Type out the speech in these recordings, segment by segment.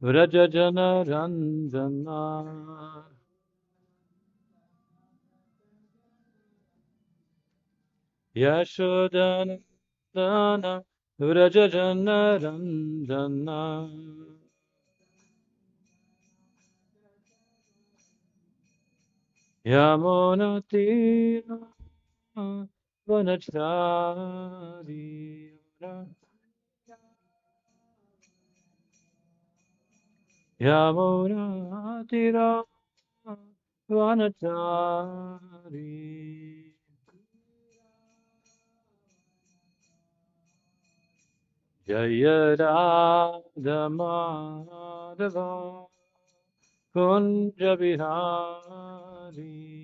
Vrajajana Ranjana Yashodana Vrajajana Ranjana Yamuna Tira Vanachari Yamuna Tira Vanachari Jaya Radha Madhava Kunja Vihari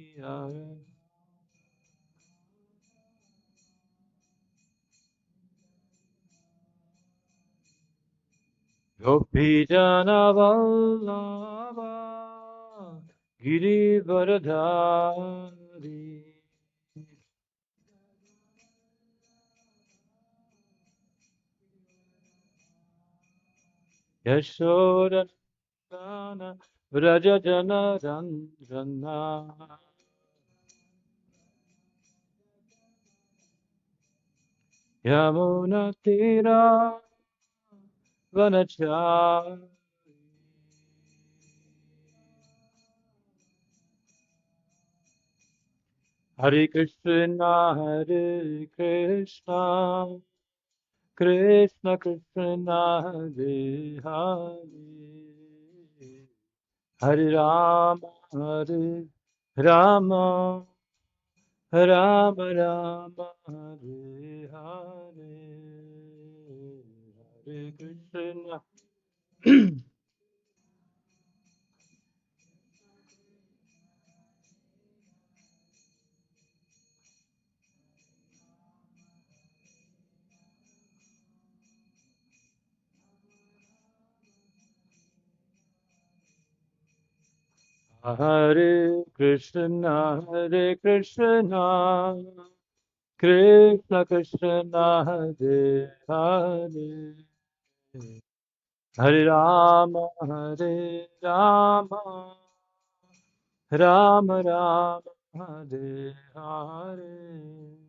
Gopi Jana Vallabha Girivardhari Yashoda Nana Vrajajana Ranjana Yamuna Tira Vanachari Hare Krishna Hare Krishna Krishna Krishna Hare Hare Hare Rama Hare Rama Rama Rama Hare Hare Hare Krishna Hare Krishna Hare Krishna Krishna Krishna Hare Hare Hare Rama Hare Rama Rama Rama Hare Hare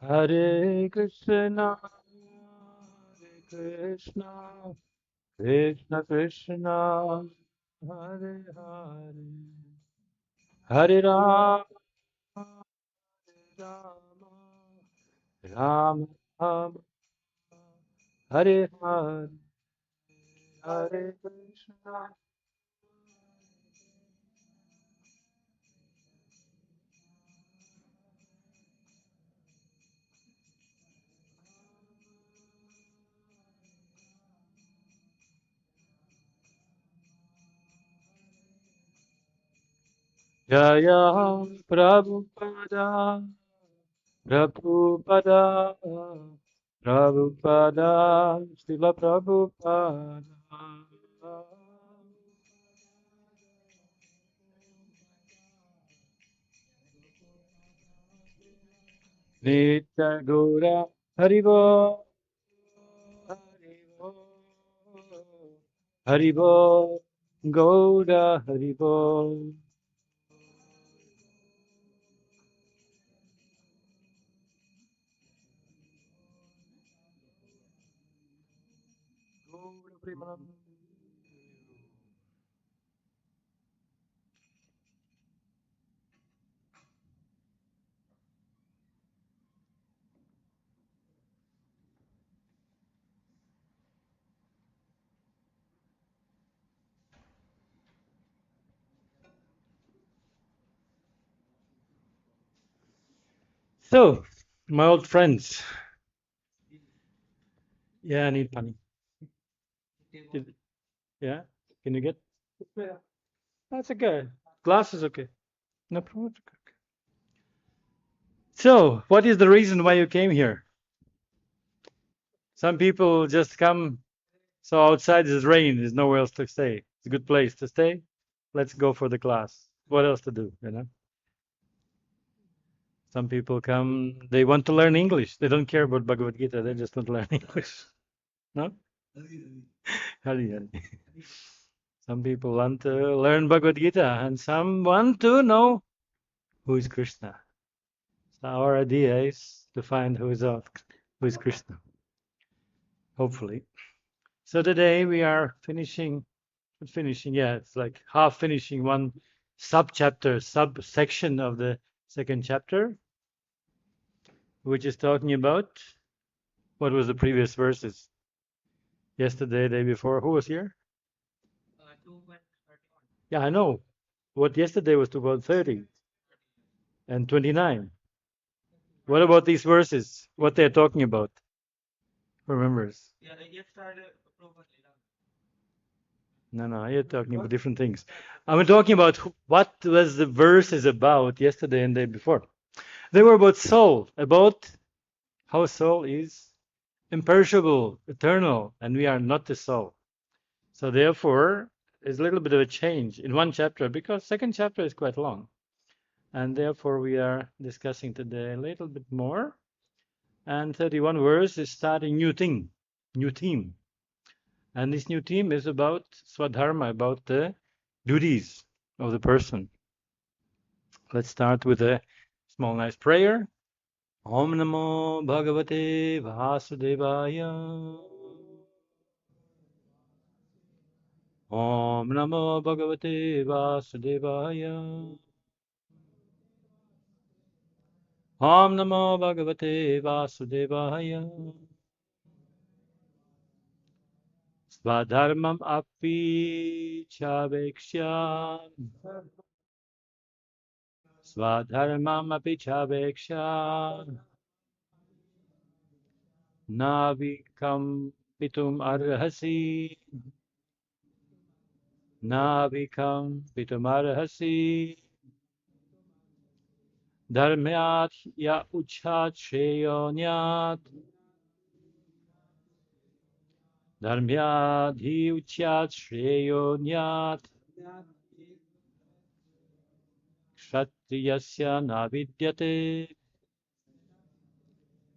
Hare Krishna Hare Krishna Krishna Krishna Hare Hare Hare Rama Rama Rama Rama Hare Hare Hare Krishna Jaya Prabhupada Prabhupada Prabhupada Srila Prabhupada Nitya Gora Haribo Haribo Haribo Gora Haribo Gora Premanand. So, my old friends. Yeah, I need money. Yeah, can you get? That's okay. Glass is okay. No problem. So, what is the reason why you came here? Some people just come, so outside is rain, there's nowhere else to stay. It's a good place to stay. Let's go for the class. What else to do, you know? Some people come, they want to learn English. They don't care about Bhagavad-Gita, they just want to learn English. No? Hari, hari. Some people want to learn Bhagavad-Gita, and some want to know who is Krishna. So our idea is to find who is Krishna, hopefully. So today we are finishing, yeah, it's like half finishing one sub-chapter, subsection of the second chapter, which is talking about, what was the previous verses? Yesterday, day before, who was here? Yeah, I know. What yesterday was about 30 and 29. What about these verses? What they're talking about? Who remembers? No, you're talking about different things. I'm talking about what was the verses about yesterday and day before. They were about soul, about how soul is imperishable, eternal, and we are not the soul. So therefore, there's a little bit of a change in one chapter because second chapter is quite long. And therefore we are discussing today a little bit more. And 31 verse is starting new theme. And this new theme is about Swadharma, about the duties of the person. Let's start with a small nice prayer. Om Namo Bhagavate Vasudevaya. Om Namo Bhagavate Vasudevaya. Om Namo Bhagavate Vasudevaya. Swadharmam api chavekshya. Swadharmam api chavekshya. Navikam pitum arhasi. Navikam pitum arhasi. Dharmyat ya uchat sheyonyat. Dharmyat hi uchat sheyonyat. Kshatriyasya navidyate.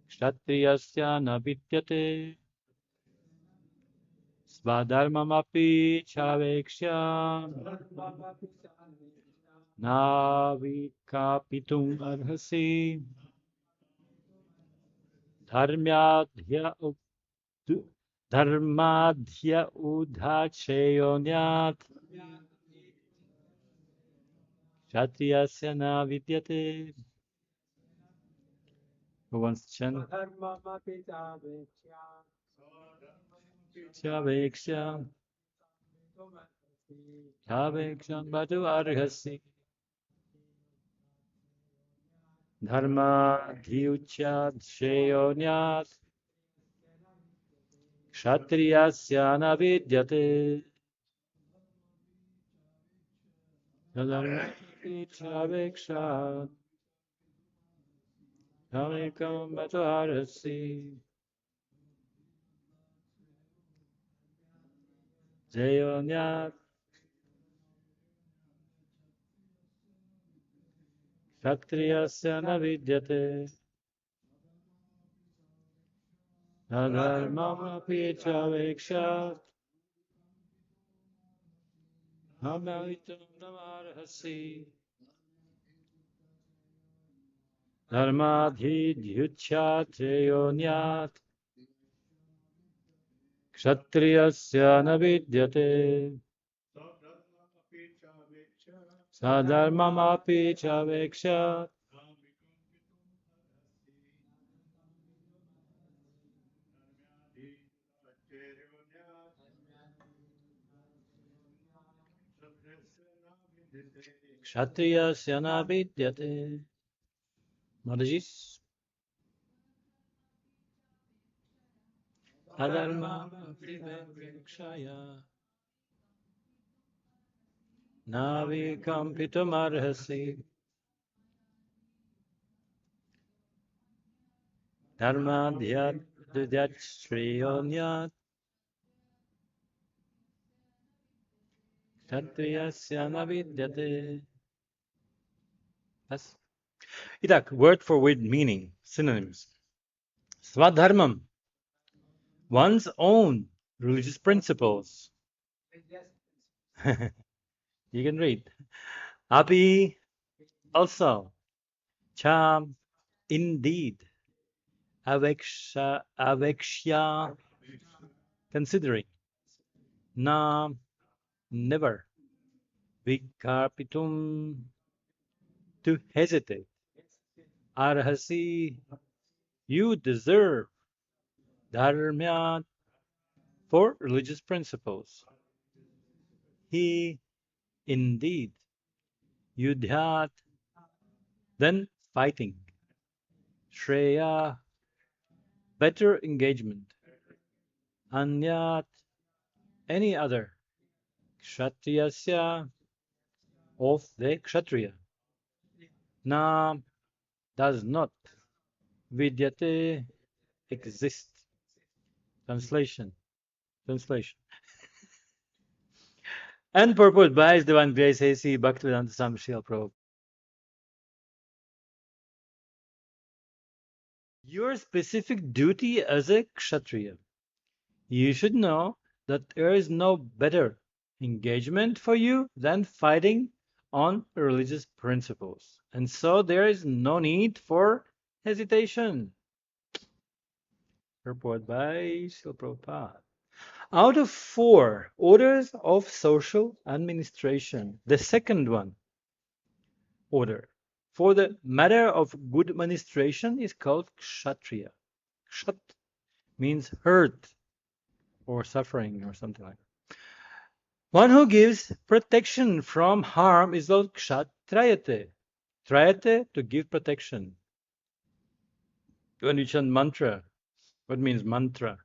Kshatriyasya navidyate. Swadharmamapi chavekshya. Navikapitum arhasi. Dharmadhya udhacheyonyat. Kshatriyasya navidyate. Who wants to chant? Chavekshya. Chavekshya bhadu arhasi. Dharma dhyuchat sheyonyat. Kshatriyasya navidyate. Dharma chaveksha. Chavekam bhadu arhasi. Jayonyat. Kshatriyasya navidyate. Dharmamapi chaveksha. Amaitum namarhasi. Dharmadhi dhyuchat yonyat. Kshatriyasya navidyate. Sadharmamapi chaveksha. Kshatriyasya navidyate. Mataji. Sadharmamapi chaveksha. Navikampitum arhasi. Dharmadhyat Dudyat Shriyonyat Kshatriyasya Navidyate. Yes. Итак, word for word meaning, synonyms. Swadharmam, one's own religious principles. You can read. Api, also. Cham, indeed. Avekshya, considering. Na, never. Vikarpitum, to hesitate. Arhasi, you deserve. Dharmyat, for religious principles. He, indeed. Yudhyat, then fighting. Shreya, better engagement. Anyat, any other. Kshatriyasya, of the Kshatriya. Na, does not. Vidyate, exist. Translation. And purport by His Divine Grace A.C. Bhaktivedanta Swami Srila Prabhupada. Your specific duty as a Kshatriya. You should know that there is no better engagement for you than fighting on religious principles. And so there is no need for hesitation. Purport by Srila Prabhupada. Out of 4 orders of social administration, the second one order for the matter of good administration is called Kshatriya. Kshat means hurt or suffering or something like that. One who gives protection from harm is called Kshatrayate. Trayate, to give protection. When you chant mantra, what means mantra?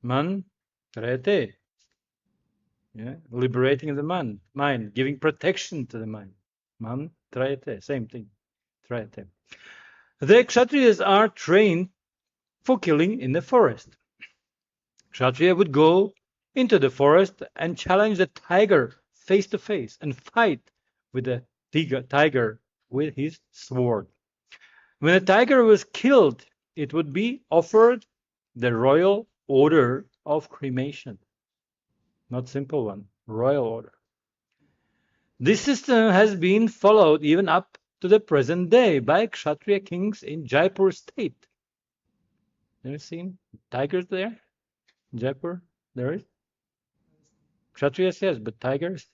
Man, trayate. Yeah, liberating the mind, giving protection to the mind. Man, trayate, same thing. Trayate. The Kshatriyas are trained for killing in the forest. Kshatriya would go into the forest and challenge the tiger face to face and fight with the tiger with his sword. When the tiger was killed, it would be offered the royal order of cremation. Not simple one, royal order. This system has been followed even up to the present day by Kshatriya kings in Jaipur state. Have you seen tigers there? In Jaipur, there is? Kshatriyas, yes, but tigers?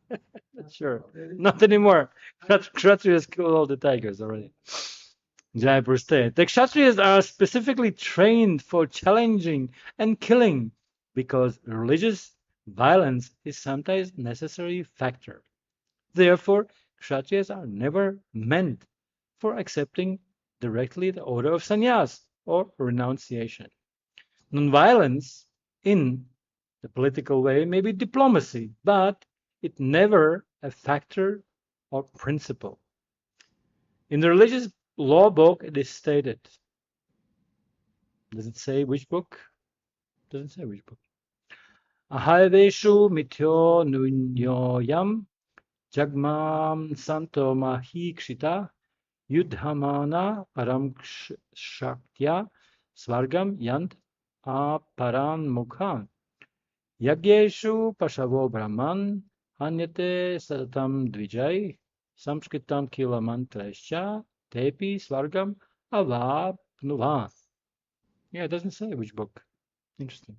Not sure. Not anymore. Kshatriyas killed all the tigers already. Jaipur state. The Kshatriyas are specifically trained for challenging and killing because religious violence is sometimes a necessary factor. Therefore, Kshatriyas are never meant for accepting directly the order of sannyas or renunciation. Nonviolence in the political way may be diplomacy, but it never a factor or principle. In the religious law book, it is stated. Does it say which book? Doesn't say which book. Ahaiveshu mithyo nunyoyam jagmam santo mahikshita yudhamana param shaktya svargam yant aparan mukhan yagyeshu pashavo brahman hanyate satatam dvijay samskritam kila mantrascha tepi svargam avapnuvan. Yeah, it doesn't say which book. Interesting.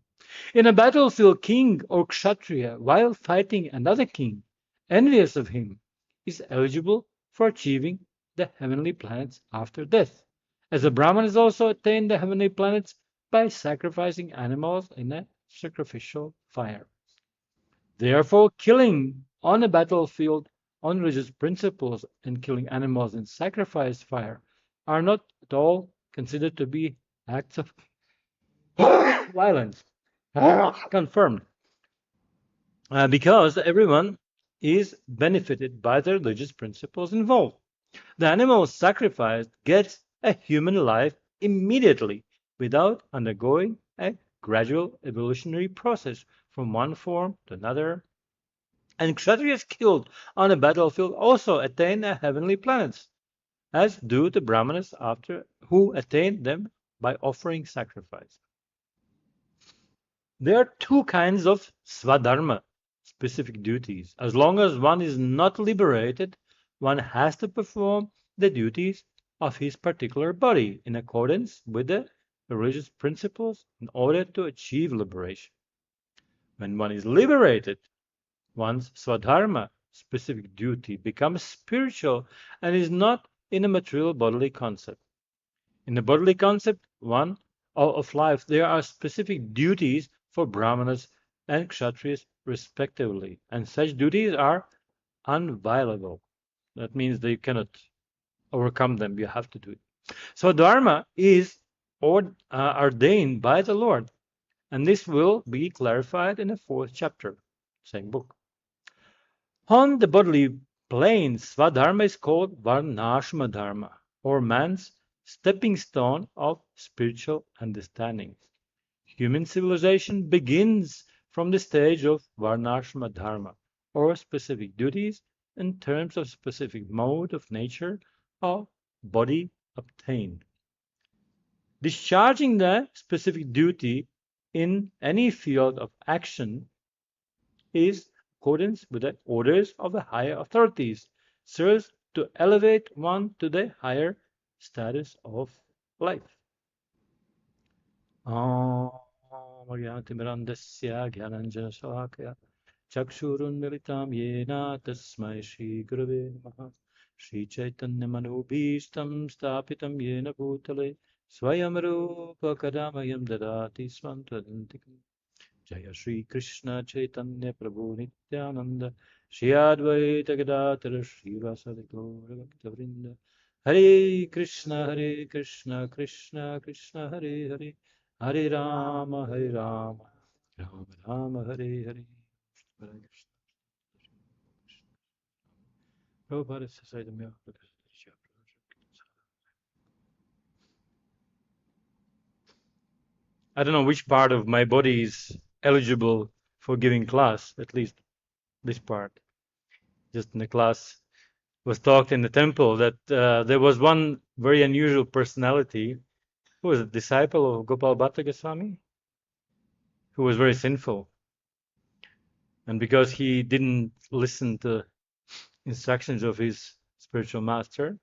In a battlefield, king or kshatriya, while fighting another king, envious of him, is eligible for achieving the heavenly planets after death, as the Brahmanas also attain the heavenly planets by sacrificing animals in a sacrificial fire. Therefore, killing on a battlefield on religious principles and killing animals in sacrifice fire are not at all considered to be acts of violence. Confirmed. Because everyone is benefited by the religious principles involved. The animal sacrificed gets a human life immediately without undergoing a gradual evolutionary process from one form to another. And Kshatriyas killed on a battlefield also attain the heavenly planets, as do the Brahmanas after who attain them by offering sacrifice. There are two kinds of swadharma, specific duties. As long as one is not liberated, one has to perform the duties of his particular body in accordance with the religious principles in order to achieve liberation. When one is liberated, one's swadharma, specific duty, becomes spiritual and is not in a material bodily concept. In the bodily concept of life, there are specific duties for Brahmanas and Kshatriyas respectively, and such duties are unviolable. That means that you cannot overcome them, you have to do it. So Dharma is ordained by the Lord, and this will be clarified in the 4th chapter, same book. On the bodily plane, Swadharma is called Varnashrama Dharma, or man's stepping stone of spiritual understanding. Human civilization begins from the stage of Varnashrama Dharma, or specific duties in terms of specific mode of nature of body obtained. Discharging the specific duty in any field of action is accordance with the orders of the higher authorities, serves to elevate one to the higher status of life. Chakshurunmilitam yena tasmai Shri Gurave Namaha Shri Chaitanya Manubhishtam Stapitam yena bhutale Swayam Rupa Kadamayam Dadati Swam Tadantikam Jaya Shri Krishna Chaitanya Prabhu Nityananda Shri Advaita Gadadhara Shri Vasadi Gaura Bhakta-vrinda Hare Krishna Krishna Krishna Hare Hare Hare Rama Rama Rama Hare Hare. Hare Krishna. Prabhupada says, I don't know which part of my body is eligible for giving class, at least this part. Just in the class was talked in the temple that there was one very unusual personality who was a disciple of Gopal Bhatta Goswami, who was very sinful. And because he didn't listen to instructions of his spiritual master,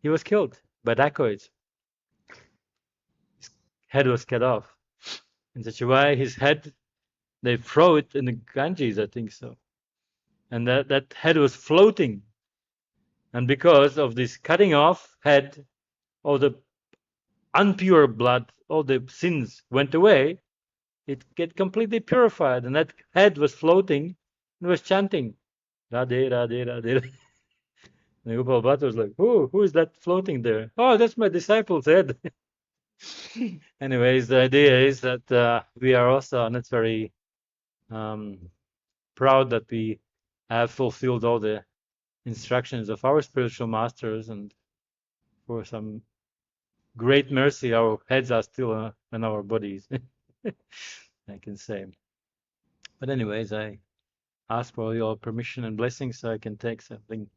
he was killed by dacoits. His head was cut off. In such a way, his head, they throw it in the Ganges, I think so. And that head was floating. And because of this cutting off head, all the impure blood, all the sins went away, it get completely purified. And that head was floating and was chanting, Radhe, Radhe, Radhe. And Gopal Bhatta was like, who is that floating there? Oh, that's my disciple's head. Anyways, the idea is that we are also not very proud that we have fulfilled all the instructions of our spiritual masters, and for some great mercy, our heads are still in our bodies, I can say. But anyways, I ask for your permission and blessings so I can take something,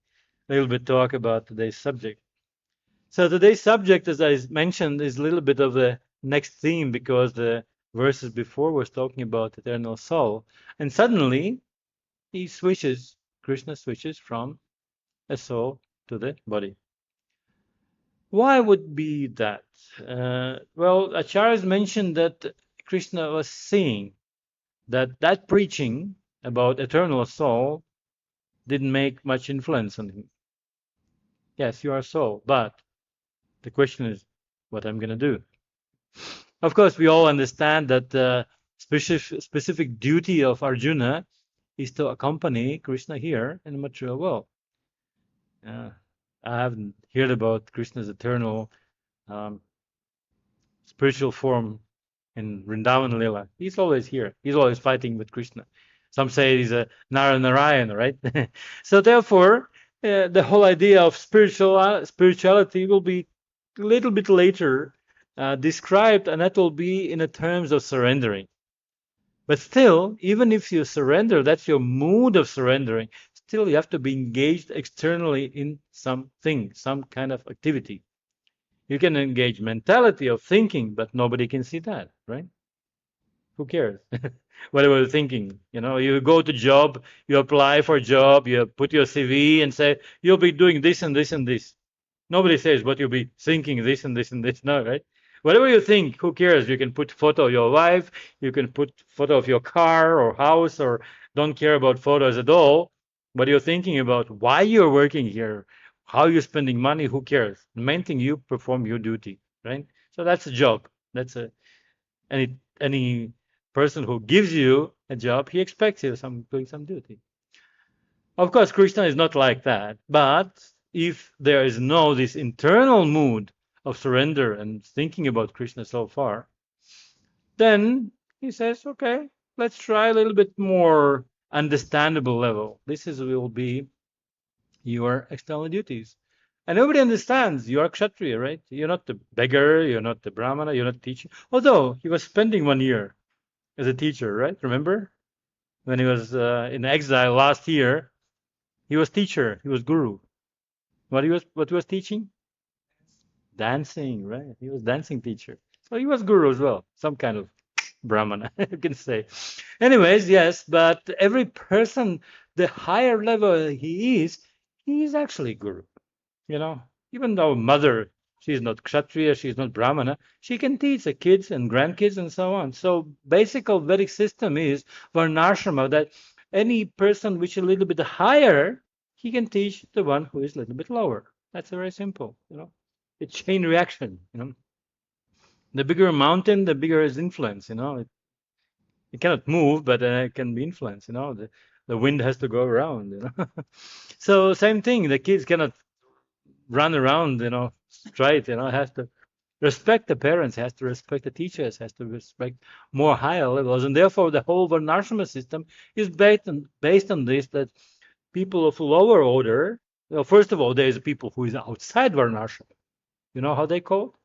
a little bit talk about today's subject. So today's subject, as I mentioned, is a little bit of the next theme, because the verses before was talking about eternal soul, and suddenly Krishna switches from a soul to the body. Why would be that? Well, Acharyas mentioned that Krishna was seeing that preaching about eternal soul didn't make much influence on him. Yes, you are soul, but the question is what I'm going to do. Of course, we all understand that the specific duty of Arjuna is to accompany Krishna here in the material world. I haven't heard about Krishna's eternal spiritual form in Vrindavan Lila. He's always here. He's always fighting with Krishna. Some say he's a Narayana, right? So therefore, the whole idea of spirituality will be a little bit later described, and that will be in the terms of surrendering. But still, even if you surrender, that's your mood of surrendering, still you have to be engaged externally in something, some kind of activity. You can engage mentality of thinking, but nobody can see that, right? Who cares? Whatever you're thinking, you go to job, you apply for a job, you put your CV and say, you'll be doing this and this and this. Nobody says, but you'll be thinking this and this and this. No, right? Whatever you think, who cares? You can put photo of your wife, you can put photo of your car or house, or don't care about photos at all. But you're thinking about why you're working here, how you're spending money, who cares? The main thing, you perform your duty, right? So that's a job. That's any person who gives you a job, he expects you doing some duty. Of course, Krishna is not like that. But if there is no this internal mood of surrender and thinking about Krishna so far, then he says, okay, let's try a little bit more understandable level. Will be your external duties. And nobody understands. You are Kshatriya, right? You're not the beggar, you're not the Brahmana, you're not teaching. Although he was spending 1 year as a teacher, right? Remember? When he was in exile last year, he was teacher, he was guru. What he was teaching? Dancing, right? He was dancing teacher. So he was guru as well, some kind of Brahmana, you can say. Anyways, yes, but every person, the higher level he is actually guru. Even though mother, she's not Kshatriya, she's not Brahmana, she can teach the kids and grandkids and so on. So basic Vedic system is Varnashrama, that any person which is a little bit higher, he can teach the one who is a little bit lower. That's very simple. It's chain reaction. The bigger a mountain, the bigger its influence. It cannot move, but it can be influenced. The wind has to go around. So same thing, the kids cannot run around, straight, has to respect the parents, has to respect the teachers, has to respect more higher levels. And therefore, the whole Varnashrama system is based on this, that people of lower order, first of all, there's people who is outside Varnashrama. You know how they call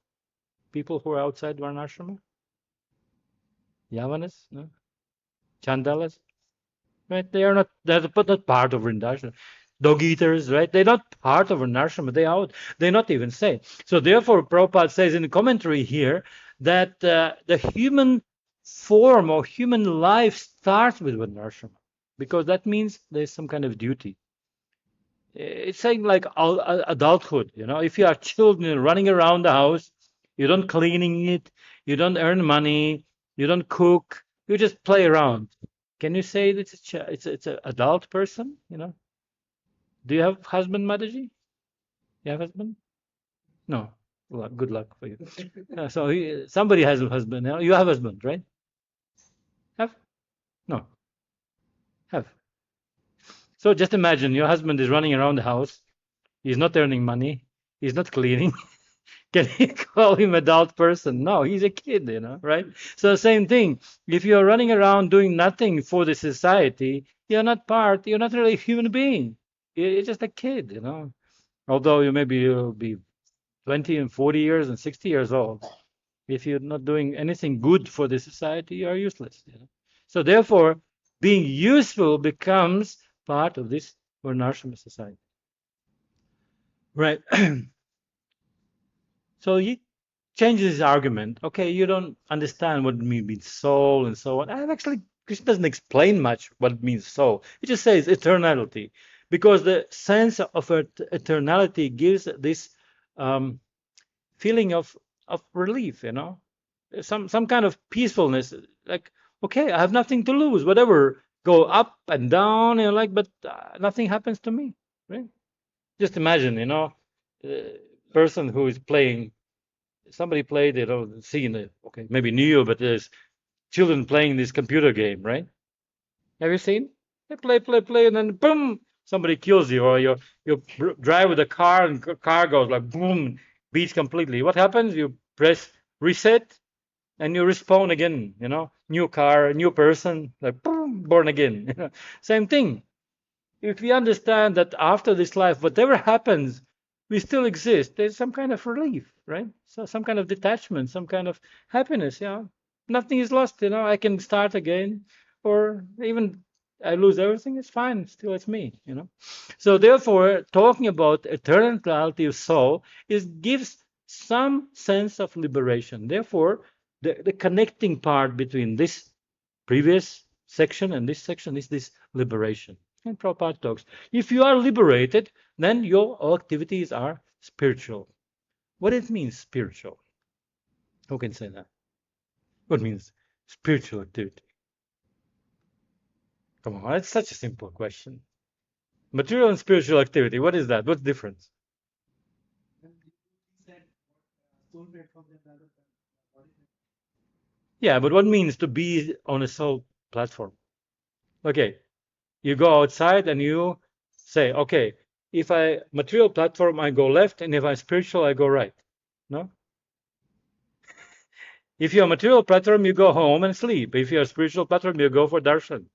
people who are outside Varnashrama? Yavanas? No? Chandalas? Right? They're not part of Vrindavan. Dog eaters, right? They're not part of Varnashrama. They're not even saved. So therefore, Prabhupada says in the commentary here that the human form or human life starts with Varnashrama, because that means there's some kind of duty. It's saying like adulthood. If you are children running around the house, you don't cleaning it, you don't earn money, you don't cook, you just play around. Can you say that it's an adult person? Do you have husband, Mataji? You have husband? No. Well, good luck for you. So somebody has a husband. You have a husband, right? Have? No. Have. So just imagine your husband is running around the house. He's not earning money. He's not cleaning. Can you call him adult person? No, he's a kid, right? So same thing. If you're running around doing nothing for the society, you're not really a human being. You're just a kid. Although you'll be 20 and 40 years and 60 years old. If you're not doing anything good for the society, you are useless. So therefore, being useful becomes part of this Varnashrama society. Right. So he changes his argument. Okay, you don't understand what it means soul and so on. Krishna doesn't explain much what it means soul. He just says eternality, because the sense of eternality gives this feeling of relief, some kind of peacefulness. Like, okay, I have nothing to lose. Whatever, go up and down, but nothing happens to me, right? Just imagine, person who is playing. Somebody played it or seen it. Okay, maybe new, but there's children playing this computer game, right? Have you seen? They play, and then boom, somebody kills you, or you drive with a car and car goes like boom, beats completely. What happens? You press reset, and you respawn again. New car, new person, like boom, born again. Same thing. If we understand that after this life, whatever happens, we still exist, there's some kind of relief, right? So some kind of detachment, some kind of happiness. Nothing is lost. I can start again, or even I lose everything. It's fine. Still, it's me. So therefore, talking about eternality of soul gives some sense of liberation. Therefore, the connecting part between this previous section and this section is this liberation. And Prabhupada talks, if you are liberated, then your activities are spiritual. What it means, spiritual? Who can say that? What means spiritual activity? Come on, it's such a simple question. Material and spiritual activity, what is that? What's the difference? Yeah, but what means to be on a soul platform? Okay, you go outside and you say, okay, if I material platform, I go left, and if I'm spiritual, I go right. No? If you're a material platform, you go home and sleep. If you're a spiritual platform, you go for darshan.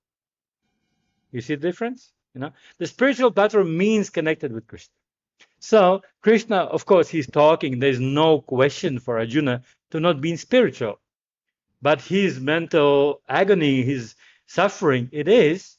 You see the difference? The spiritual platform means connected with Krishna. So Krishna, of course, he's talking. There's no question for Arjuna to not be spiritual. But his mental agony, his suffering, it is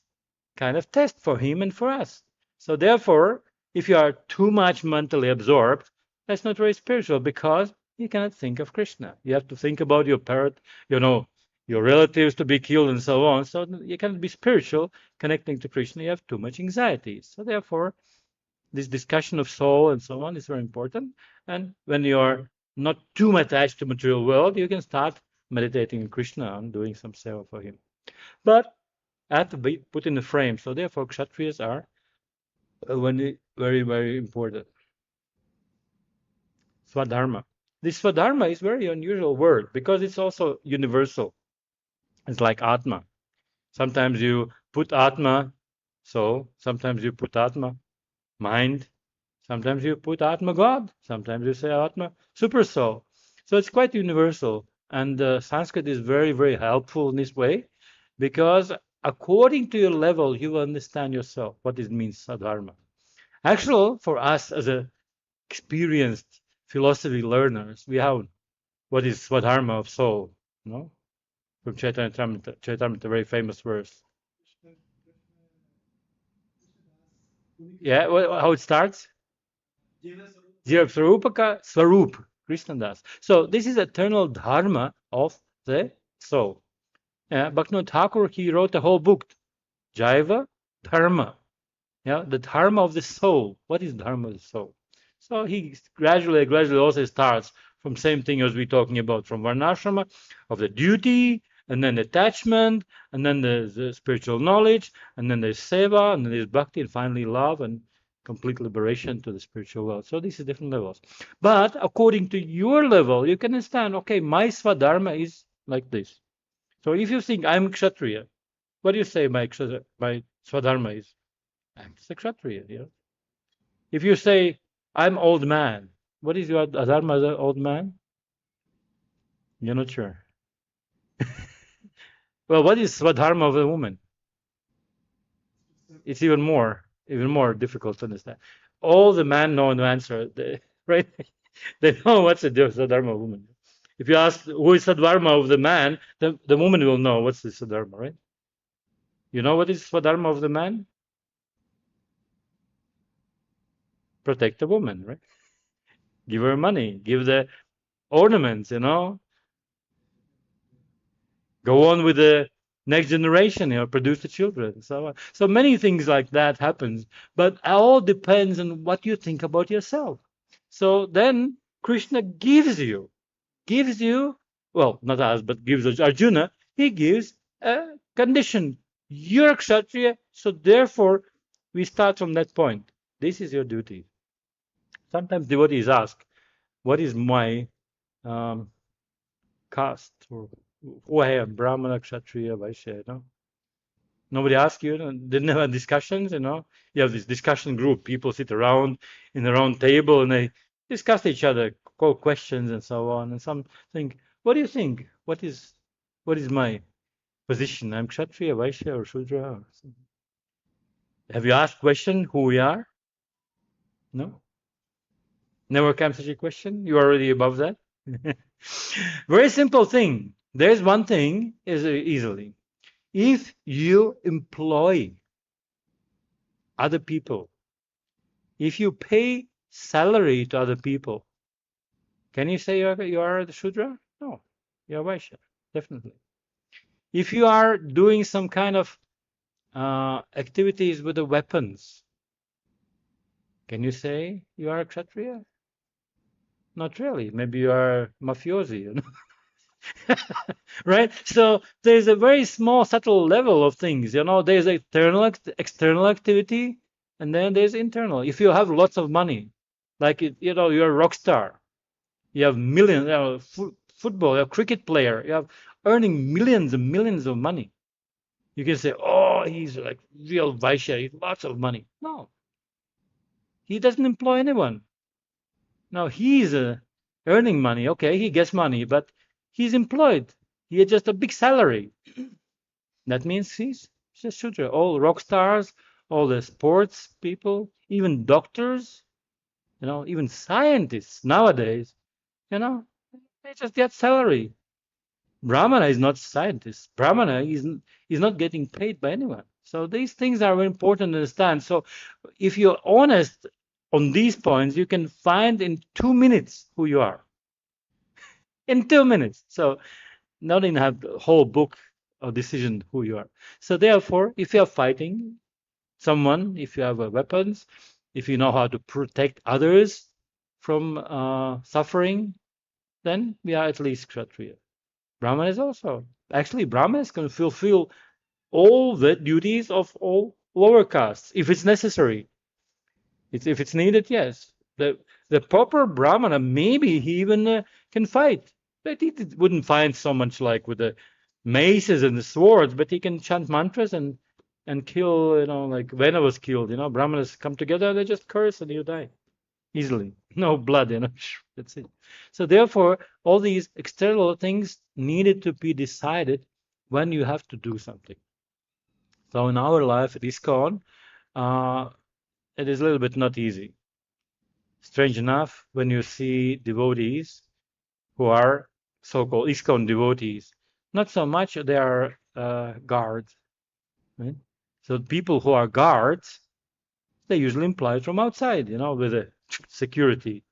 kind of test for him and for us. So therefore, if you are too much mentally absorbed, that's not very spiritual, because you cannot think of Krishna. You have to think about your parrot, your relatives to be killed and so on. So you cannot be spiritual connecting to Krishna. You have too much anxiety. So therefore, this discussion of soul and so on is very important. And when you are not too attached to material world, you can start meditating on Krishna and doing some seva for him. But I have to be put in the frame. So therefore, Kshatriyas are very, very important. Swadharma. This Swadharma is very unusual word because it's also universal. It's like Atma. Sometimes you put Atma, soul. Sometimes you put Atma, mind. Sometimes you put Atma, God. Sometimes you say Atma, super soul. So it's quite universal. And Sanskrit is very, very helpful in this way, because according to your level, you will understand yourself, what it means, Sadharma. Actually, for us as a experienced philosophy learners, we have what is Swadharma of soul, from Chaitanya Charitamrita, very famous verse. Yeah, how it starts? Jiva Swarupaka Swarup, Krishna Das. So this is eternal dharma of the soul. Bhaktivinoda Thakur, he wrote a whole book, Jaiva Dharma. The dharma of the soul. What is dharma of the soul? So he gradually also starts from same thing as we're talking about, from varnashrama, of the duty, and then attachment, and then the spiritual knowledge, and then there's seva, and then there's bhakti, and finally love and complete liberation to the spiritual world. So these are different levels. But according to your level, you can understand, okay, my swadharma is like this. So if you think I'm kshatriya, what do you say my swadharma is? I'm a kshatriya. If you say I'm old man, what is your dharma as an old man? You're not sure. Well, what is swadharma of a woman? It's even more difficult to understand. All the men know the answer, right? They know what's the swadharma of a woman. If you ask who is swadharma of the man, the woman will know what's the swadharma, right? You know what is swadharma of the man? Protect the woman, right? Give her money, give the ornaments, Go on with the next generation, produce the children. So many things like that happens, but it all depends on what you think about yourself. So then Krishna gives you, well, not us, but gives Arjuna, he gives a condition. You're a Kshatriya, so therefore we start from that point. This is your duty. Sometimes devotees ask, what is my caste? Or who I am, Brahmana, Kshatriya, Vaishya, Nobody asks you, didn't have discussions, You have this discussion group, people sit around in a round table and they discuss each other, call questions and so on. And some think, what do you think? What is my position? I'm Kshatriya, Vaishya, or Shudra? Or have you asked question who we are? No? Never came such a question. You're already above that. Very simple thing. There's one thing is easily. If you employ other people, if you pay salary to other people, can you say you are the Shudra? No, you're Vaishya, definitely. If you are doing some kind of activities with the weapons, can you say you are a Kshatriya? Not really. Maybe you are mafiosi, you know? Right? So there's a very small, subtle level of things. You know, there's external activity, and then there's internal. If you have lots of money, like you know, you're a rock star, you have millions, you know, football, you're a cricket player, you have earning millions and millions of money. You can say, oh, he's like real Vaishya, he's lots of money. No, he doesn't employ anyone. Now he's earning money. Okay, he gets money, but he's employed. He has just a big salary. That means he's a shooter. All rock stars, all the sports people, even doctors, you know, even scientists nowadays, you know, they just get salary. Brahmana is not scientist. Brahmana is not getting paid by anyone. So these things are very important to understand. So if you're honest on these points, you can find in 2 minutes who you are. In 2 minutes. So not even have the whole book of decision who you are. So therefore, if you are fighting someone, if you have weapons, if you know how to protect others from suffering, then we are at least Kshatriya. Brahman is also. Actually, Brahman is going to fulfill all the duties of all lower castes if it's necessary. If it's needed, yes. The proper Brahmana, maybe he even can fight. But he wouldn't fight so much like with the maces and the swords, but he can chant mantras and kill, you know, like Vena was killed, you know, Brahmanas come together, they just curse and you die easily. No blood, you know, that's it. So therefore, all these external things needed to be decided when you have to do something. So in our life at ISKCON, it is a little bit not easy. Strange enough, when you see devotees who are so-called ISKCON devotees, not so much they are guards. Right? So people who are guards, they usually imply from outside, you know, with a security.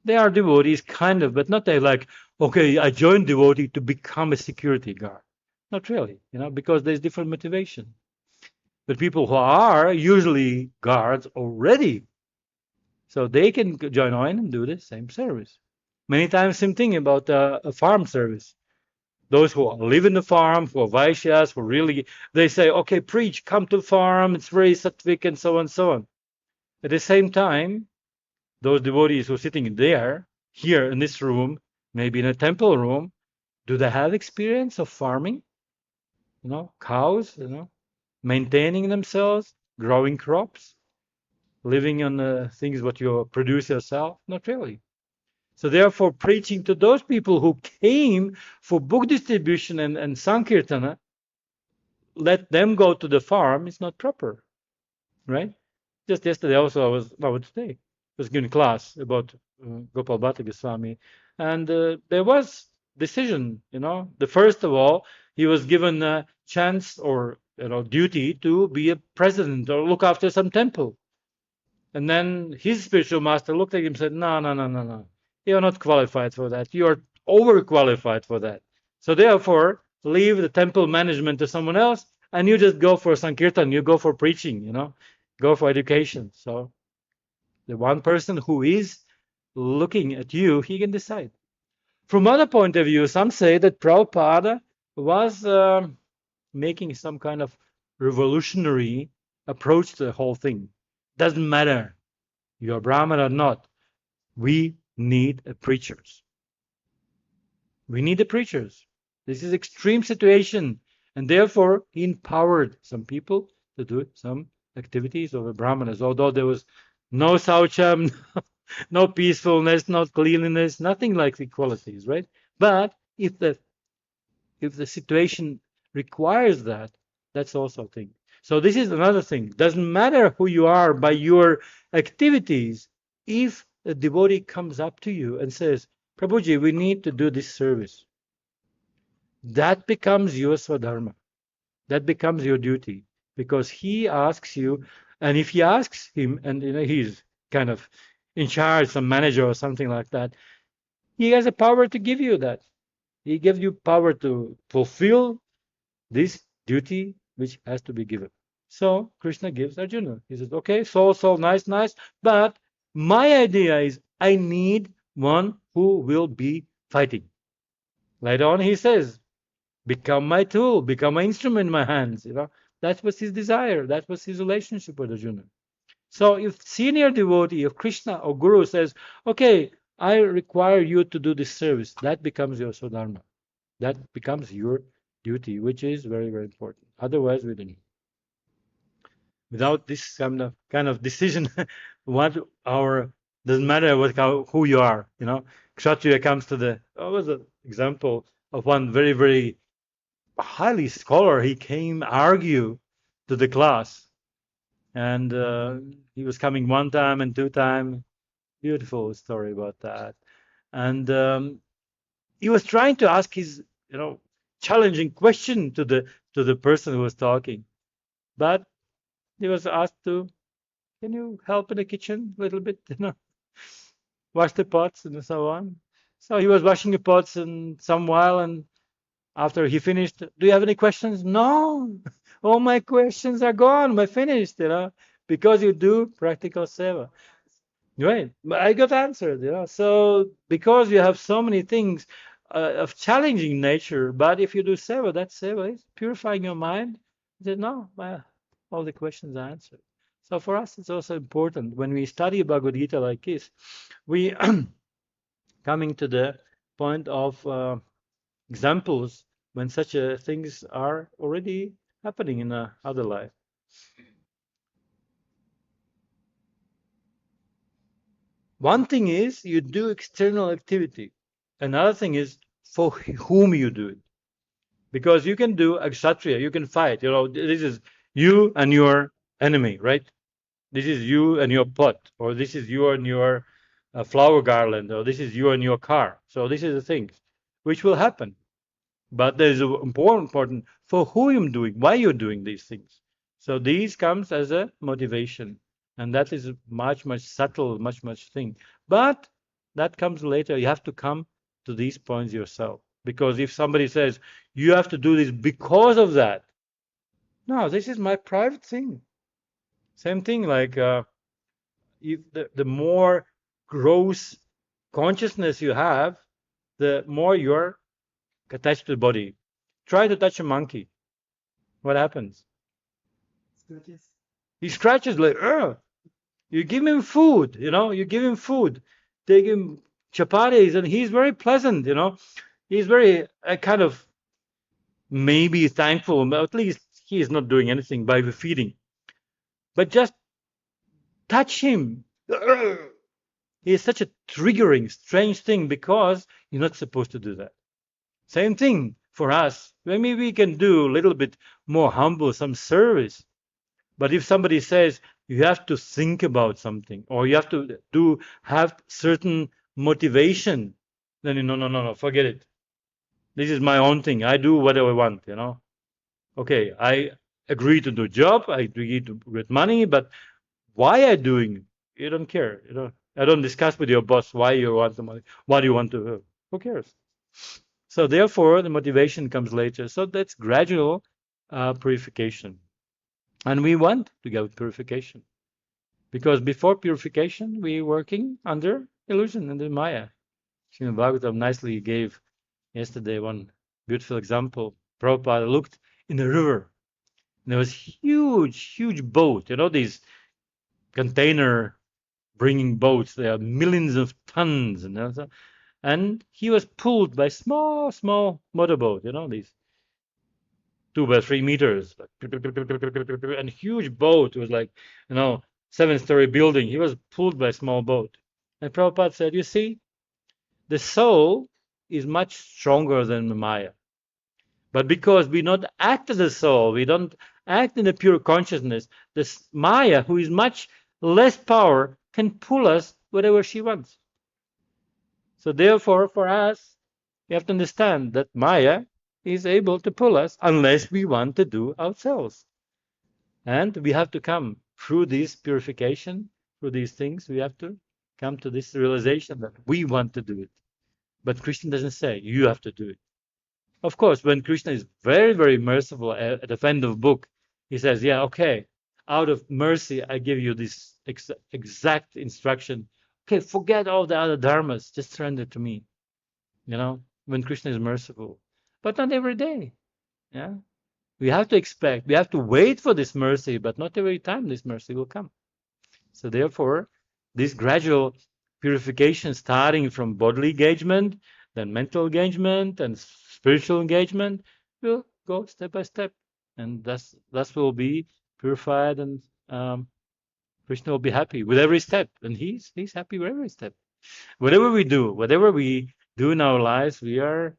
They are devotees, kind of, but not they like, okay, I joined devotee to become a security guard. Not really, you know, because there's different motivation. But people who are usually guards already, so they can join on and do the same service. Many times, same thing about a farm service. Those who live in the farm, who are Vaishyas, who really, they say, okay, preach, come to the farm, it's very sattvic, and so on and so on. At the same time, those devotees who are sitting there, here in this room, maybe in a temple room, do they have experience of farming? You know, cows, you know, maintaining themselves, growing crops, living on the things what you produce yourself? Not really. So therefore, preaching to those people who came for book distribution and Sankirtana, let them go to the farm is not proper, right? Just yesterday also, today, I was giving class about Gopal Bhatta Goswami, and there was decision, you know. The first of all, he was given a chance or, you know, duty to be a president or look after some temple. And then his spiritual master looked at him and said, no, no, no, no, no. You're not qualified for that. You are overqualified for that. So therefore, leave the temple management to someone else, and you just go for Sankirtan, you go for preaching, you know, go for education. So the one person who is looking at you, he can decide. From other point of view, some say that Prabhupada was making some kind of revolutionary approach to the whole thing. Doesn't matter, you're Brahmin or not. We need preachers. We need the preachers. This is extreme situation, and therefore he empowered some people to do some activities of the Brahmanas. Although there was no saucham, no peacefulness, no cleanliness, nothing like equalities, right? But if the situation requires that, that's also a thing. So this is another thing. Doesn't matter who you are by your activities, if a devotee comes up to you and says, Prabhuji, we need to do this service, that becomes your swadharma. That becomes your duty, because he asks you, and if he asks him, and he's kind of in charge, some manager or something like that, he has a power to give you that. He gives you power to fulfill this duty which has to be given. So Krishna gives Arjuna. He says, okay, so nice, but my idea is I need one who will be fighting. Later on he says, become my tool, become my instrument in my hands. That was his desire. That was his relationship with Arjuna. So if senior devotee of Krishna or Guru says, okay, I require you to do this service, that becomes your swadharma. That becomes your duty, which is very, very important. Otherwise, we don't. Without this kind of decision, doesn't matter who you are. Kshatriya comes to was an example of one very, very highly scholar. He came argue to the class, and he was coming one time and two time. Beautiful story about that. And he was trying to ask his challenging question to the person who was talking, but he was asked to, can you help in the kitchen a little bit, wash the pots and so on. So he was washing the pots and some while, and after he finished, do you have any questions? No, all my questions are gone. I finished, because you do practical seva. Right, but I got answered, So because you have so many things of challenging nature, but if you do seva, that seva is purifying your mind. Then no, well, all the questions are answered. So for us, it's also important when we study Bhagavad-Gita like this, we coming to the point of examples when such things are already happening in other life. One thing is you do external activity. Another thing is for whom you do it. Because you can do a kshatriya, you can fight. This is you and your enemy, right? This is you and your pot, or this is you and your flower garland, or this is you and your car. So this is the thing which will happen. But there is important for who you're doing, why you're doing these things. So these comes as a motivation. And that is much subtle, much thing. But that comes later. You have to come to these points yourself. Because if somebody says, you have to do this because of that. No, this is my private thing. Same thing, like the more gross consciousness you have, the more you're attached to the body. Try to touch a monkey. What happens? Scratches. He scratches like, ugh. You give him food, you give him food. Take him chapatis, and he's very pleasant, He's very kind of maybe thankful, but at least he is not doing anything by feeding. But just touch him. It's such a triggering, strange thing because you're not supposed to do that. Same thing for us. Maybe we can do a little bit more humble, some service. But if somebody says, you have to think about something, or you have to have certain motivation, then no, forget it. This is my own thing. I do whatever I want, Okay, I agree to do a job, I agree to get money, but why I doing? You don't care, I don't discuss with your boss why you want the money, what do you want to have. Who cares? So therefore, the motivation comes later. So that's gradual purification. And we want to get purification. Because before purification, we're working under illusion, under Maya. Srimad Bhagavatam nicely gave yesterday one beautiful example. Prabhupada looked in the river. And there was huge boat. These container bringing boats. There are millions of tons. And he was pulled by small motorboat. These 2 by 3 meters, and huge boat. It was like, 7-story building. He was pulled by a small boat. And Prabhupada said, you see, the soul is much stronger than the Maya. But because we don't act as a soul, we don't act in a pure consciousness, this Maya, who is much less power, can pull us whatever she wants. So therefore, for us, we have to understand that Maya is able to pull us unless we want to do ourselves. And we have to come through this purification, through these things, we have to come to this realization that we want to do it. But Krishna doesn't say, you have to do it. Of course, when Krishna is very, very merciful at the end of the book, he says, yeah, okay, out of mercy, I give you this exact instruction. Okay, forget all the other dharmas, just surrender to me. When Krishna is merciful. But not every day. Yeah. We have to expect, we have to wait for this mercy, but not every time this mercy will come. So therefore, this gradual purification starting from bodily engagement, then mental engagement, and spiritual engagement will go step by step. And thus will be purified, and Krishna will be happy with every step. And he's happy with every step. Whatever we do in our lives, we are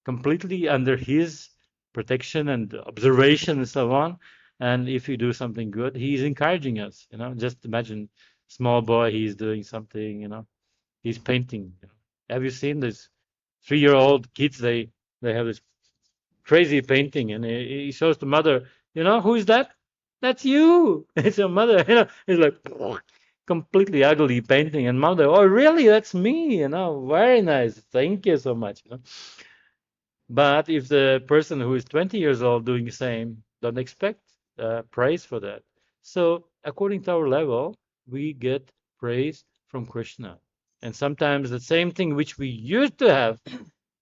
completely under his protection and observation and so on. And if we do something good, he's encouraging us. Just imagine, small boy, he's doing something. He's painting. Have you seen this 3-year-old kids? They have this crazy painting, and he shows the mother. Who is that? That's you. It's your mother. It's like completely ugly painting, and mother, oh really? That's me. Very nice. Thank you so much. But if the person who is 20 years old doing the same, don't expect praise for that. So according to our level, we get praise from Krishna. And sometimes the same thing which we used to have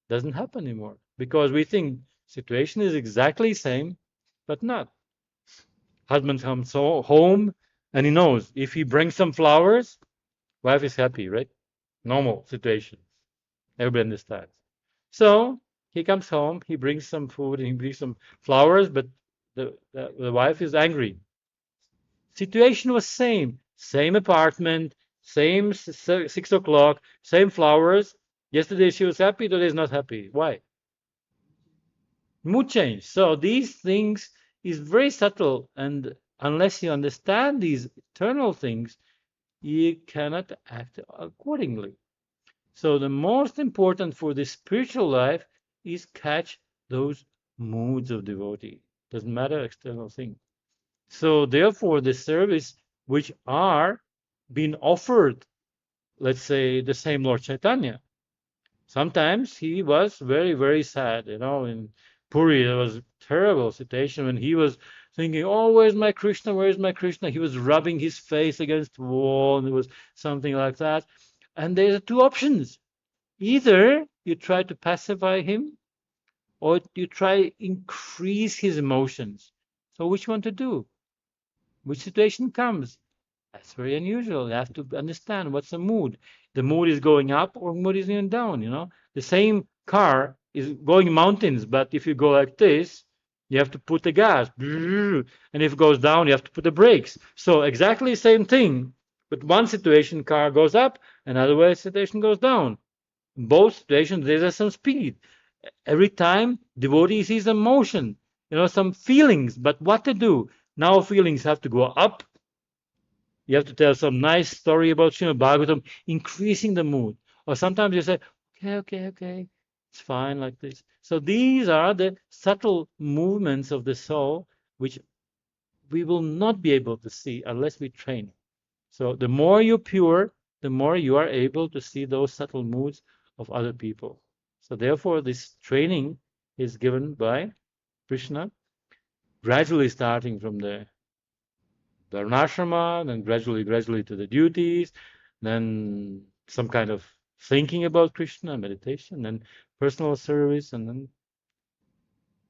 doesn't happen anymore, because we think situation is exactly the same, but not. Husband comes home and he knows if he brings some flowers, wife is happy, right? Normal situation. Everybody understands. So he comes home, he brings some food, and he brings some flowers, but the wife is angry. Situation was same apartment, same 6 o'clock, same flowers. Yesterday she was happy, today is not happy. Why? Mood change. So these things is very subtle, and unless you understand these eternal things, you cannot act accordingly. So the most important for the spiritual life is catch those moods of devotee. Doesn't matter external thing. So therefore, the service which are being offered, let's say the same Lord Chaitanya. Sometimes he was very, very sad. In Puri, there was a terrible situation when he was thinking, oh, where's my Krishna? Where's my Krishna? He was rubbing his face against the wall, and it was something like that. And there's two options. Either you try to pacify him, or you try increase his emotions. So which one to do? Which situation comes? That's very unusual. You have to understand what's the mood. The mood is going up or mood is going down. The same car is going mountains, but if you go like this, you have to put the gas. And if it goes down, you have to put the brakes. So exactly the same thing. But one situation, car goes up, another way situation goes down. In both situations, there's some speed. Every time, devotee sees a motion, some feelings. But what to do? Now feelings have to go up. You have to tell some nice story about Srimad Bhagavatam, increasing the mood. Or sometimes you say, okay, it's fine like this. So these are the subtle movements of the soul, which we will not be able to see unless we train. So the more you're pure, the more you are able to see those subtle moods of other people. So therefore, this training is given by Krishna, gradually starting from the varnashrama, then gradually to the duties, then some kind of thinking about Krishna, meditation, then personal service, and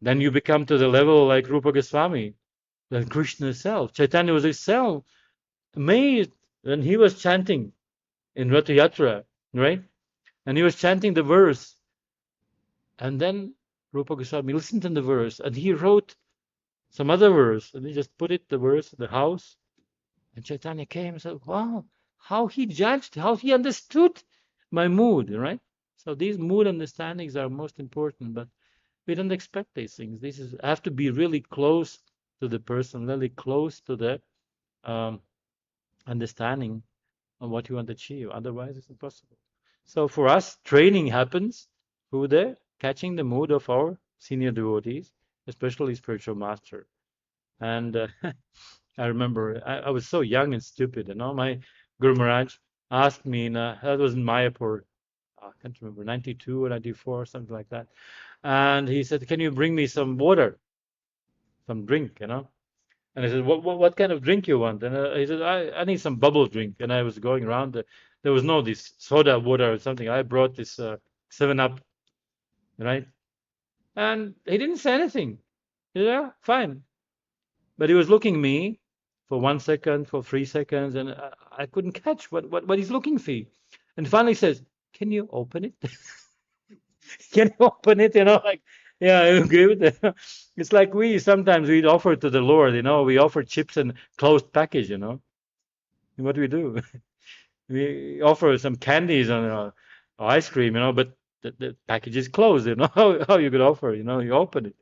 then you become to the level like Rupa Goswami, then Krishna himself. Chaitanya was himself amazed when he was chanting in Rath Yatra, right? And he was chanting the verse. And then Rupa Goswami listened to the verse, and he wrote some other verse, and he just put it, the verse, the house. And Chaitanya came and said, wow, how he judged, how he understood my mood, right? So these mood understandings are most important, but we don't expect these things. This have to be really close to the person, really close to the understanding on what you want to achieve. Otherwise, it's impossible. So for us, training happens through the catching the mood of our senior devotees, especially spiritual master. And I remember I was so young and stupid, my Guru Maharaj asked me, that was in Mayapur, I can't remember, 92 or 94, something like that. And he said, can you bring me some water, some drink, And I said, what kind of drink you want? And he said, I need some bubble drink. And I was going around. There was no this soda water or something. I brought this 7-Up, right? And he didn't say anything. He said, yeah, fine. But he was looking me for 1 second, for 3 seconds, and I couldn't catch what he's looking for. And finally he says, can you open it? Can you open it? Like, yeah, I agree with that. It's like we sometimes we'd offer to the Lord, we offer chips and closed package, What do we do? We offer some candies and ice cream, but the package is closed, How you could offer, you open it.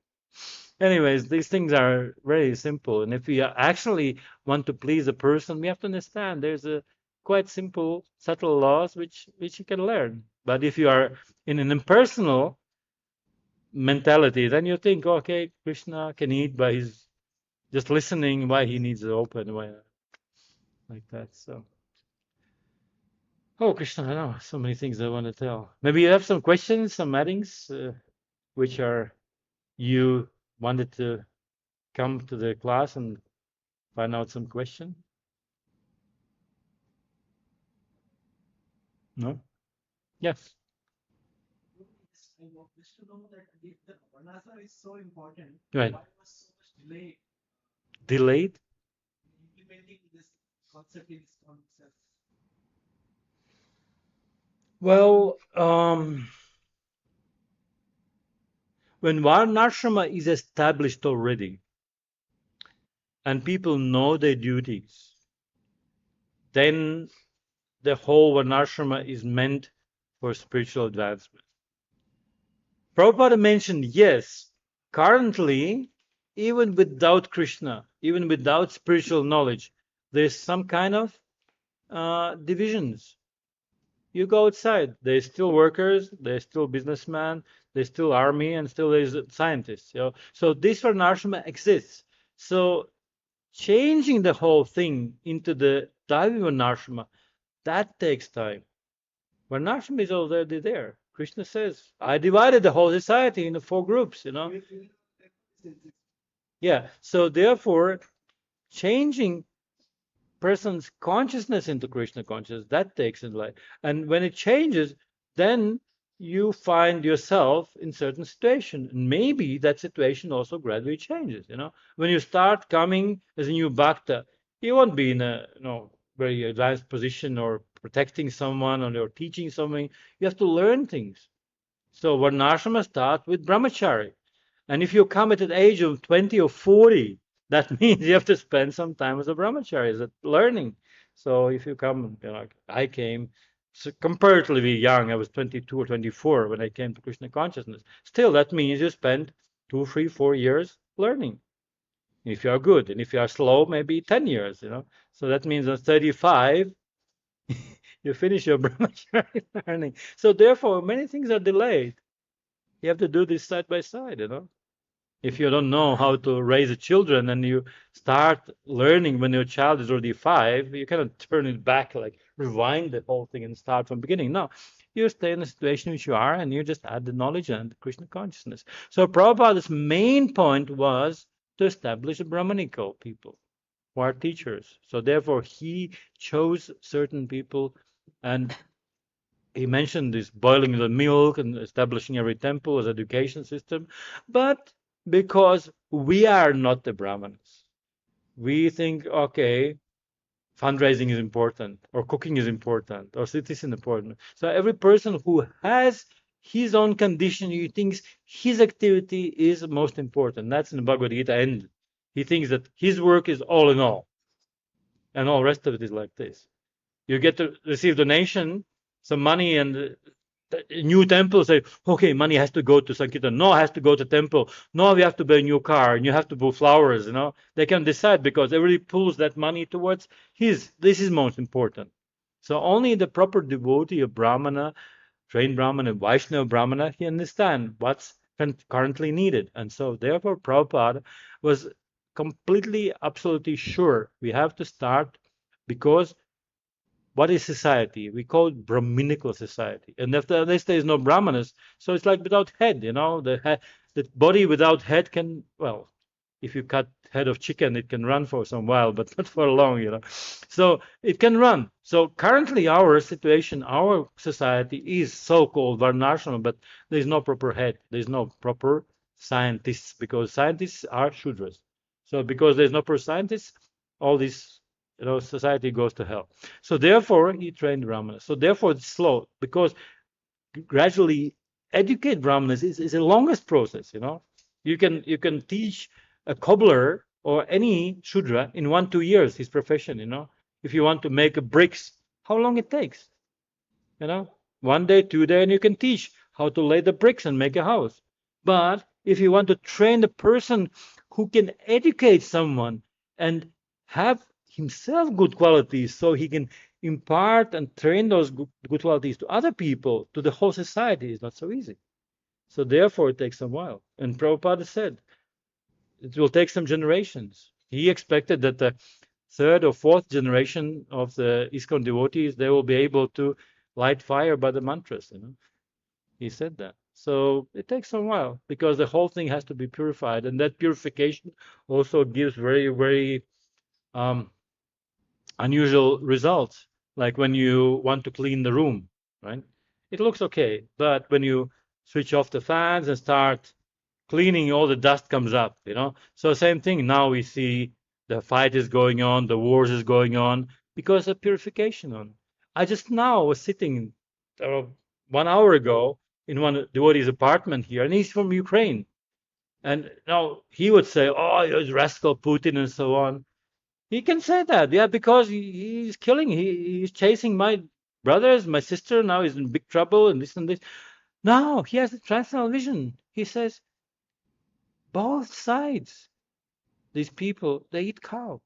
Anyways, these things are very simple. And if we actually want to please a person, we have to understand there's a quite simple, subtle laws which you can learn. But if you are in an impersonal mentality, then you think, okay, Krishna can eat by his just listening, why he needs to open, why like that. So, oh, Krishna, I know so many things I want to tell. Maybe you have some questions, some addings, which are you wanted to come to the class and find out some question? No? Yes. I wish to know that if the Varnasa is so important, Right. why was so much delay Delayed? in implementing this concept in ISKCON itself? Well, when Varnashrama is established already and people know their duties, then the whole Varnashrama is meant for spiritual advancement. Prabhupada mentioned, yes, currently, even without Krishna, even without spiritual knowledge, there's some kind of divisions. You go outside, there's still workers, there's still businessmen, there's still army, and still there's scientists. So this Varnashrama exists. So changing the whole thing into the Daivi Varnashrama, that takes time. Varnashrama is already there. Krishna says, I divided the whole society into 4 groups, Yeah, so therefore, changing person's consciousness into Krishna consciousness, that takes in life. And when it changes, then you find yourself in certain situation. And maybe that situation also gradually changes, When you start coming as a new bhakta, you won't be in a very advanced position or protecting someone or teaching something. You have to learn things. So Varnashrama starts with brahmachari. And if you come at the age of 20 or 40, that means you have to spend some time as a brahmachari, as a learning. So if you come, I came comparatively young. I was 22 or 24 when I came to Krishna consciousness. Still, that means you spend 2, 3, 4 years learning. If you are good, and if you are slow, maybe 10 years. So that means at 35, you finish your brahmachari learning. So therefore, many things are delayed. You have to do this side by side. If you don't know how to raise children and you start learning when your child is already 5, you cannot turn it back, like rewind the whole thing and start from the beginning. No, you stay in the situation which you are and you just add the knowledge and Krishna consciousness. So Prabhupada's main point was to establish a Brahmanical people who are teachers. So therefore he chose certain people, and he mentioned this boiling the milk and establishing every temple as education system. But because we are not the Brahmanas, we think, okay, fundraising is important, or cooking is important, or citizen important. So every person who has his own condition, he thinks his activity is most important. That's in the Bhagavad-Gita end. He thinks that his work is all in all, and all rest of it is like this. You get to receive donation, some money, and a new temple say, okay, money has to go to Sankirtan. No, it has to go to temple. No, we have to buy a new car, and you have to buy flowers. They can decide because everybody pulls that money towards his. This is most important. So only the proper devotee of Brahmana, trained Brahmana, Vaishnava Brahmana, he understand what's currently needed. And so therefore Prabhupada was completely, absolutely sure we have to start, because what is society? We call it Brahminical society. And if there is no Brahmanas, so it's like without head, the body without head can, well, if you cut head of chicken, it can run for some while, but not for long. So it can run. So currently our situation, our society is so-called Varnashram, but there's no proper head. There's no proper scientists, because scientists are Shudras. So because there's no proper scientists, all this, society goes to hell. So therefore he trained Brahmanas. So therefore it's slow, because gradually educate Brahmanas is the longest process. You can teach a cobbler or any Shudra in 1-2 years his profession. If you want to make a bricks, how long it takes? 1 day, 2 day, and you can teach how to lay the bricks and make a house. But if you want to train the person who can educate someone and have himself good qualities, so he can impart and train those good qualities to other people, to the whole society, is not so easy. So therefore it takes some while. And Prabhupada said it will take some generations. He expected that the third or fourth generation of the ISKCON devotees, they will be able to light fire by the mantras. He said that. So it takes some while, because the whole thing has to be purified, and that purification also gives very, very unusual results. Like when you want to clean the room, right? It looks okay, but when you switch off the fans and start cleaning, all the dust comes up. So same thing. Now we see the fight is going on, the wars is going on, because of purification. I just now was sitting 1 hour ago in one devotee's apartment here, and he's from Ukraine. And now he would say, "Oh, it's rascal Putin," and so on. He can say that, yeah, because he's killing, he's chasing my brothers, my sister. Now he's in big trouble, and this and this. No, he has a transcendental vision. He says, both sides, these people, they eat cow.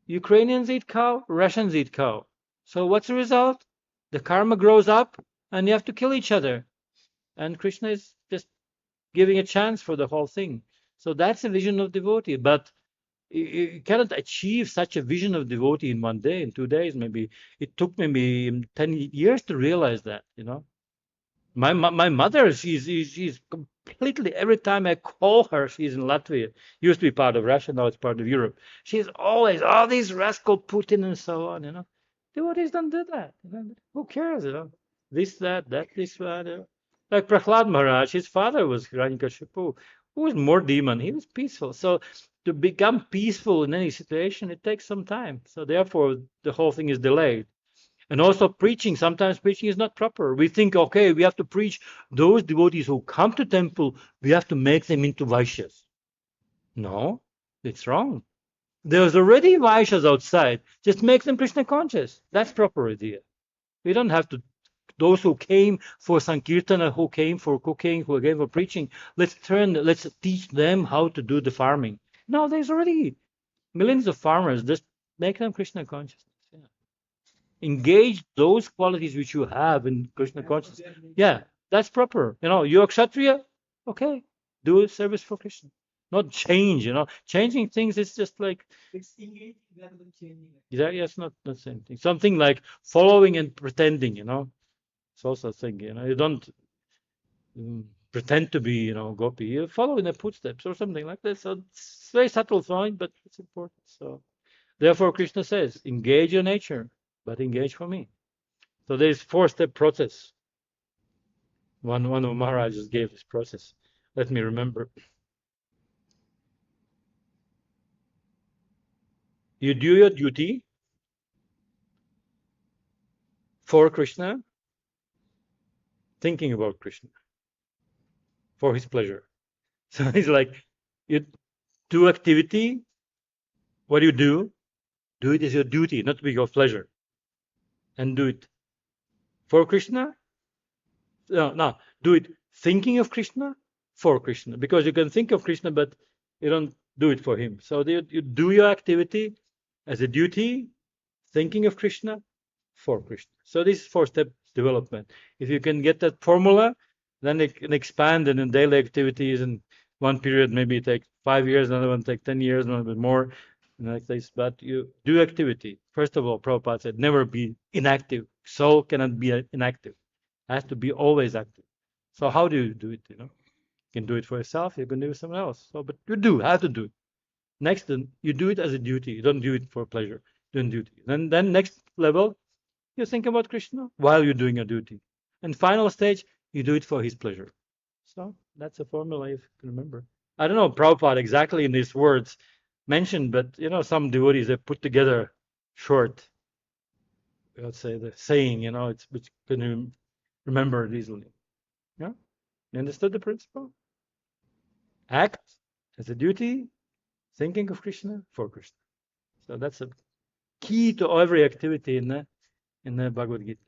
Ukrainians eat cow, Russians eat cow. So what's the result? The karma grows up, and you have to kill each other. And Krishna is just giving a chance for the whole thing. So that's a vision of devotee. But you cannot achieve such a vision of devotee in 1 day, in 2 days, maybe. It took maybe 10 years to realize that. My mother, she's completely, every time I call her, she's in Latvia. Used to be part of Russia, now it's part of Europe. She's always, oh, these rascal Putin and so on. Devotees don't do that. Who cares? This, that, this, that. Like Prahlad Maharaj, his father was Hiranyakashipu, who was more demon. He was peaceful. So to become peaceful in any situation, it takes some time. So therefore, the whole thing is delayed. And also preaching, sometimes preaching is not proper. We think, okay, we have to preach those devotees who come to temple, we have to make them into Vaishyas. No, it's wrong. There's already Vaishyas outside. Just make them Krishna conscious. That's proper idea. We don't have to, those who came for Sankirtana, who came for cooking, who came for preaching, let's teach them how to do the farming. No, there's already millions of farmers. Just make them Krishna conscious. Engage those qualities which you have in Krishna consciousness. Yeah, that's proper. You're a Kshatriya, okay, do a service for Krishna. Not change, changing things is just like, It's engaging rather than changing it. yeah, it's not the same thing. Something like following and pretending, it's also a thing, you don't pretend to be, gopi. You follow in the footsteps or something like that. So it's very subtle thing, but it's important. So therefore Krishna says, engage your nature, but engage for me. So there's 4-step process. One of Maharajas gave this process. Let me remember. You do your duty for Krishna, thinking about Krishna, for his pleasure. So it's like, you do activity, what do you do? Do it as your duty, not to be your pleasure. And do it for Krishna. No, do it thinking of Krishna, for Krishna. Because you can think of Krishna, but you don't do it for him. So you do your activity as a duty, thinking of Krishna, for Krishna. So this is 4-step development. If you can get that formula, then it can expand in daily activities. And one period maybe take 5 years, another one take 10 years, another bit more, like this. But you do activity. First of all, Prabhupada said, never be inactive. Soul cannot be inactive. It has to be always active. So how do you do it? You can do it for yourself. You can do it for someone else. So, but you have to do it. Next, then you do it as a duty. You don't do it for pleasure. Do duty. Then next level, you think about Krishna while you're doing your duty. And final stage, you do it for his pleasure. So that's a formula if you can remember. I don't know Prabhupada exactly in these words mentioned, but some devotees they put together short, let's say the saying, it's which can remember it easily. Yeah, you understood the principle? Act as a duty, thinking of Krishna for Krishna. So that's a key to every activity in the Bhagavad-Gita.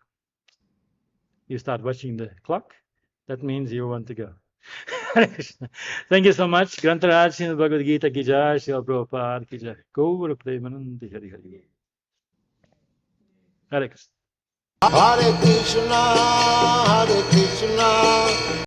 You start watching the clock, that means you want to go. Hare Krishna. Thank you so much. Grantaraj Srimad Bhagavad-Gita ki jai, Srila Prabhupada ki jai. Gaura Premanandi Hari Hari. Hare Krishna. Hare Krishna, Hare Krishna.